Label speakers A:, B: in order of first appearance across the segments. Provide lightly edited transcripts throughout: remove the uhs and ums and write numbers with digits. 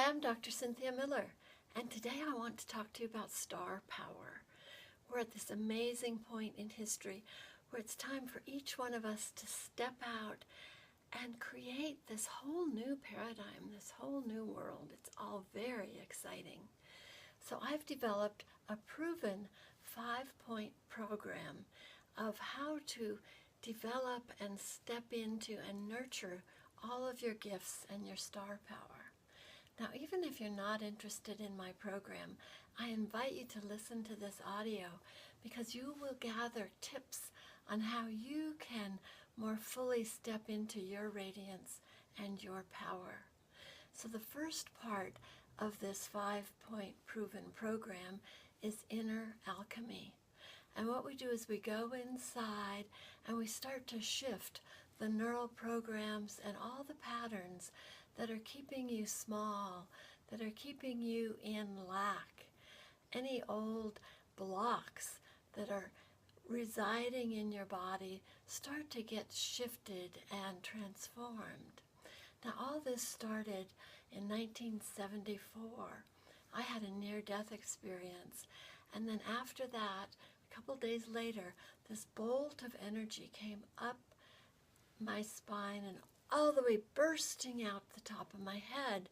A: I'm Dr. Cynthia Miller, and today I want to talk to you about star power. We're at this amazing point in history where it's time for each one of us to step out and create this whole new paradigm, this whole new world. It's all very exciting. So I've developed a proven 5-point program of how to develop and step into and nurture all of your gifts and your star power. Now, even if you're not interested in my program, I invite you to listen to this audio because you will gather tips on how you can more fully step into your radiance and your power. So the first part of this 5-point proven program is inner alchemy. And what we do is we go inside and we start to shift the neural programs and all the patterns that are keeping you small, that are keeping you in lack. Any old blocks that are residing in your body start to get shifted and transformed. Now, all this started in 1974. I had a near-death experience, and then after that, a couple days later, this bolt of energy came up my spine and all the way bursting out the top of my head.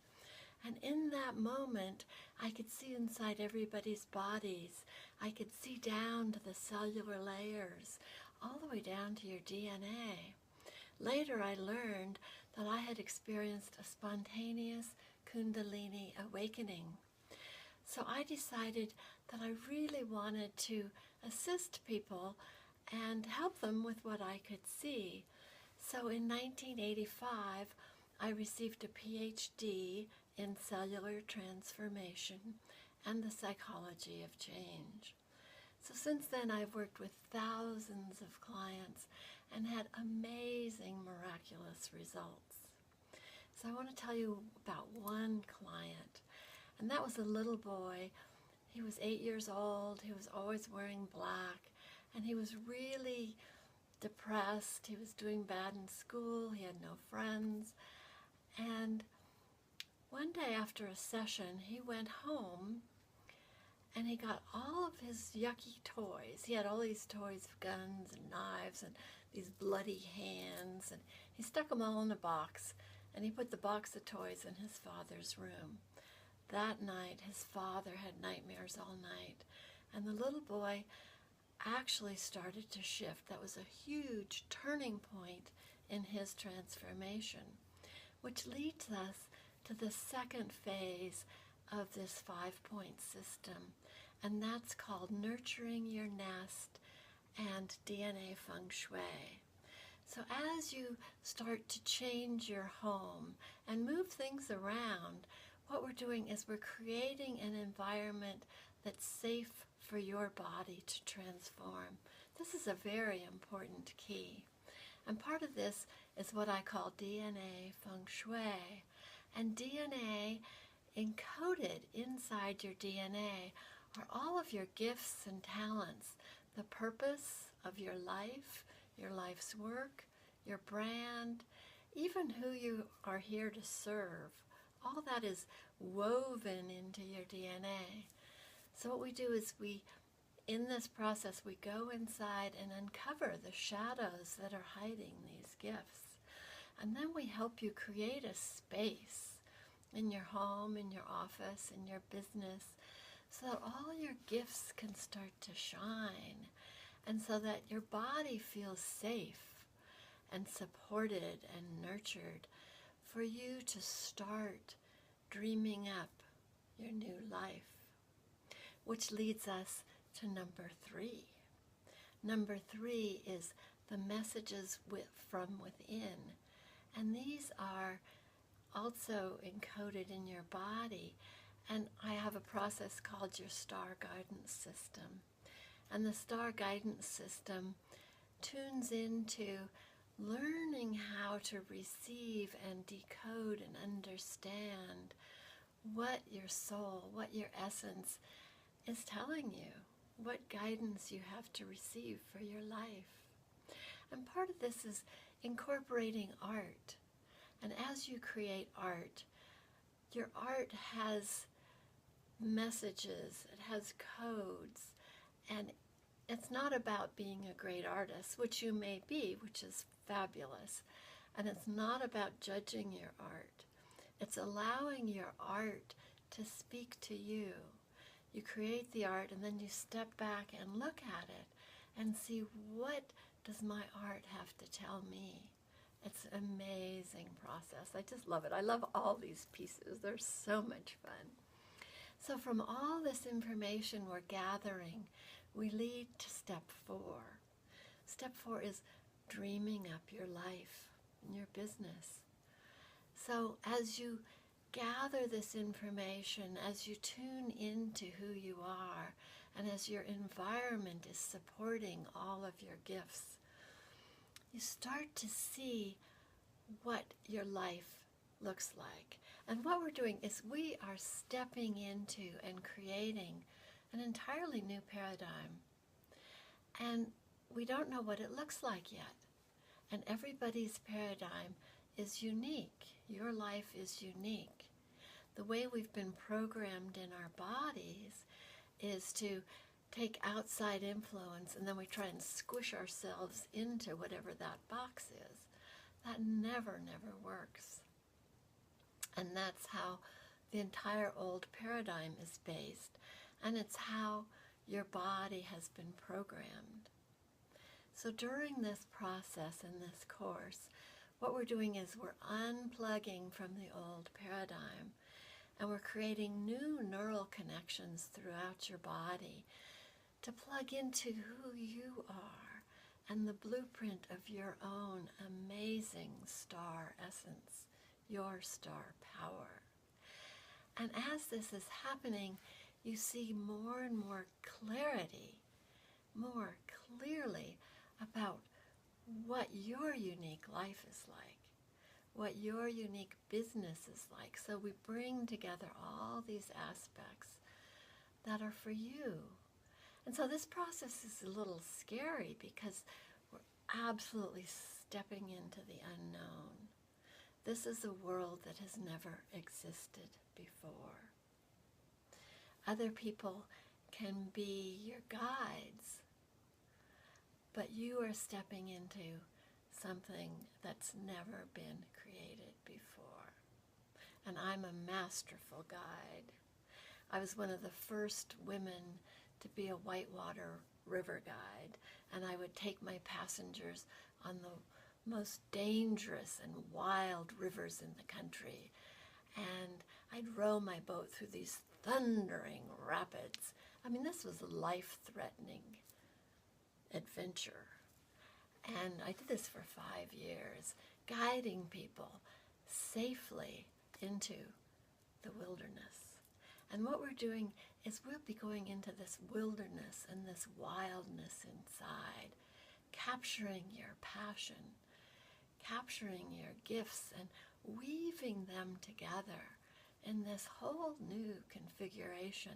A: And in that moment, I could see inside everybody's bodies. I could see down to the cellular layers, all the way down to your DNA. Later, I learned that I had experienced a spontaneous Kundalini awakening. So I decided that I really wanted to assist people and help them with what I could see. So in 1985, I received a PhD in cellular transformation and the psychology of change. So since then, I've worked with thousands of clients and had amazing, miraculous results. So I want to tell you about one client, and that was a little boy. He was 8 years old. He was always wearing black, and he was really depressed. He was doing bad in school. He had no friends. And one day after a session, he went home and he got all of his yucky toys. He had all these toys of guns and knives and these bloody hands, and he stuck them all in a box, and he put the box of toys in his father's room. That night, his father had nightmares all night, and the little boy actually started to shift. That was a huge turning point in his transformation, which leads us to the second phase of this 5-point system, and that's called nurturing your nest and DNA feng shui. So as you start to change your home and move things around, what we're doing is we're creating an environment that's safe for your body to transform. This is a very important key. And part of this is what I call DNA feng shui. And DNA, encoded inside your DNA, are all of your gifts and talents, the purpose of your life's work, your brand, even who you are here to serve. All that is woven into your DNA. So what we do is in this process, we go inside and uncover the shadows that are hiding these gifts. And then we help you create a space in your home, in your office, in your business, so that all your gifts can start to shine, and so that your body feels safe and supported and nurtured for you to start dreaming up your new life. Which leads us to number 3. Number 3 is the messages from within. And these are also encoded in your body. And I have a process called your star guidance system. And the star guidance system tunes into learning how to receive and decode and understand what your soul, what your essence is telling you, what guidance you have to receive for your life. And part of this is incorporating art. And as you create art, Your art has messages, it has codes, and it's not about being a great artist, which you may be, which is fabulous. And it's not about judging your art. It's allowing your art to speak to you. You create the art and then you step back and look at it and see, what does my art have to tell me? It's an amazing process. I just love it. I love all these pieces. They're so much fun. So from all this information we're gathering, we lead to step 4. Step 4 is dreaming up your life and your business. So as you gather this information, as you tune into who you are, and as your environment is supporting all of your gifts, you start to see what your life looks like. And what we're doing is we are stepping into and creating an entirely new paradigm. And we don't know what it looks like yet. And everybody's paradigm is unique. Your life is unique. The way we've been programmed in our bodies is to take outside influence and then we try and squish ourselves into whatever that box is. That never works. And that's how the entire old paradigm is based. And it's how your body has been programmed. So during this process in this course, what we're doing is we're unplugging from the old paradigm and we're creating new neural connections throughout your body to plug into who you are and the blueprint of your own amazing star essence, your star power. And as this is happening, you see more and more clarity, more clearly about what your unique life is like, what your unique business is like. So we bring together all these aspects that are for you. And so this process is a little scary because we're absolutely stepping into the unknown. This is a world that has never existed before. Other people can be your guides, but you are stepping into something that's never been created before. And I'm a masterful guide. I was one of the first women to be a whitewater river guide, and I would take my passengers on the most dangerous and wild rivers in the country. And I'd row my boat through these thundering rapids. I mean, this was a life-threatening adventure. And I did this for 5 years, guiding people safely into the wilderness. And what we're doing is we'll be going into this wilderness and this wildness inside, capturing your passion, capturing your gifts and weaving them together in this whole new configuration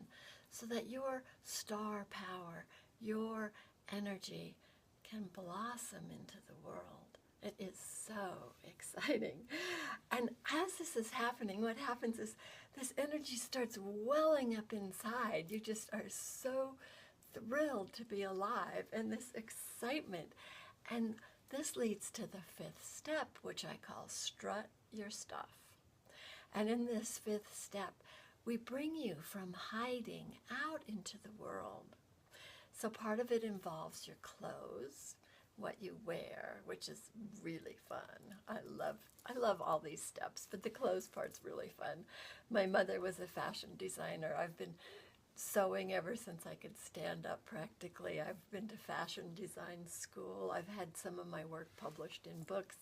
A: so that your star power, your energy can blossom into the world. It is so exciting. And as this is happening, what happens is this energy starts welling up inside. You just are so thrilled to be alive and this excitement. And this leads to the 5th step, which I call strut your stuff. And in this 5th step, we bring you from hiding out into the world. So part of it involves your clothes, what you wear, which is really fun. I love all these steps, but the clothes part's really fun. My mother was a fashion designer. I've been sewing ever since I could stand up practically. I've been to fashion design school. I've had some of my work published in books.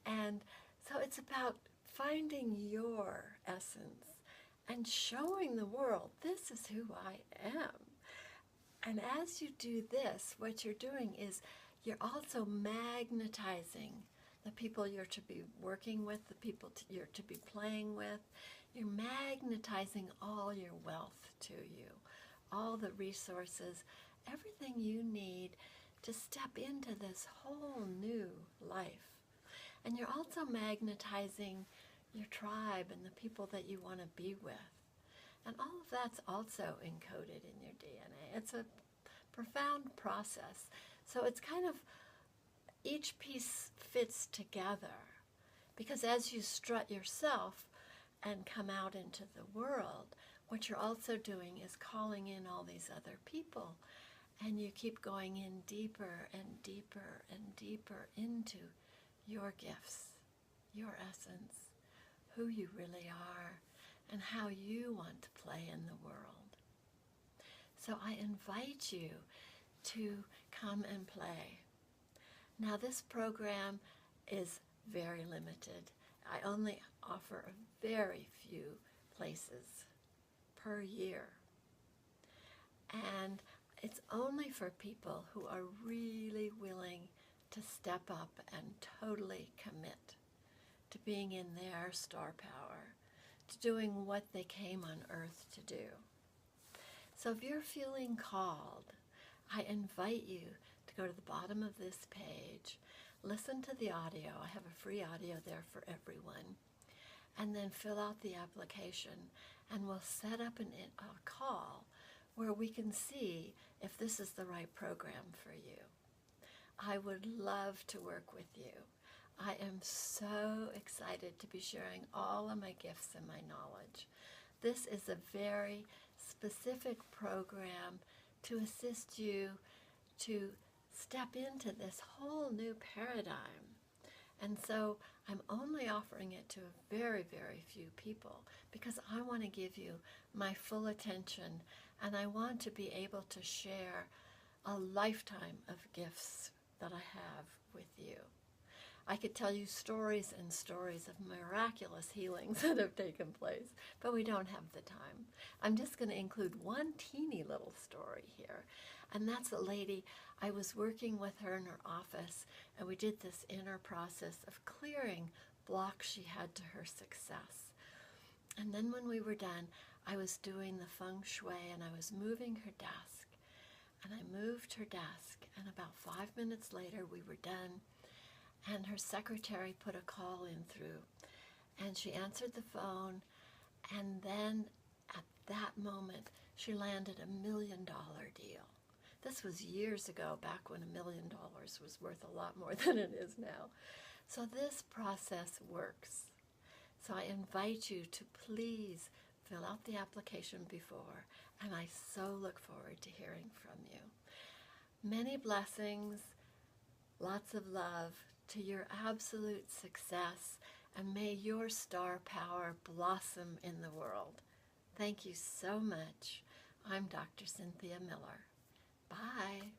A: And so it's about finding your essence and showing the world, this is who I am. And as you do this, what you're doing is you're also magnetizing the people you're to be working with, the people you're to be playing with. You're magnetizing all your wealth to you, all the resources, everything you need to step into this whole new life. And you're also magnetizing your tribe and the people that you want to be with. And all of that's also encoded in your DNA. It's a profound process. So it's kind of, each piece fits together. Because as you strut yourself and come out into the world, what you're also doing is calling in all these other people. And you keep going in deeper and deeper and deeper into your gifts, your essence, who you really are, and how you want to play in the world. So I invite you to come and play. Now this program is very limited. I only offer a very few places per year. And it's only for people who are really willing to step up and totally commit to being in their star power, to doing what they came on earth to do. So if you're feeling called, I invite you to go to the bottom of this page, listen to the audio. I have a free audio there for everyone. And then fill out the application, and we'll set up a call where we can see if this is the right program for you. I would love to work with you. I am so excited to be sharing all of my gifts and my knowledge. This is a very specific program to assist you to step into this whole new paradigm. And so I'm only offering it to a very, very few people because I want to give you my full attention, and I want to be able to share a lifetime of gifts that I have with you. I could tell you stories and stories of miraculous healings that have taken place, but we don't have the time. I'm just going to include one teeny little story here, and that's a lady. I was working with her in her office, and we did this inner process of clearing blocks she had to her success. And then when we were done, I was doing the feng shui, and I was moving her desk. And I moved her desk, and about 5 minutes later, we were done, and her secretary put a call in through, and she answered the phone, and then at that moment, she landed $1 million deal. This was years ago, back when $1 million was worth a lot more than it is now. So this process works. So I invite you to please fill out the application before, and I so look forward to hearing from you. Many blessings, lots of love to your absolute success, and may your star power blossom in the world. Thank you so much. I'm Dr. Cynthia Miller. Bye.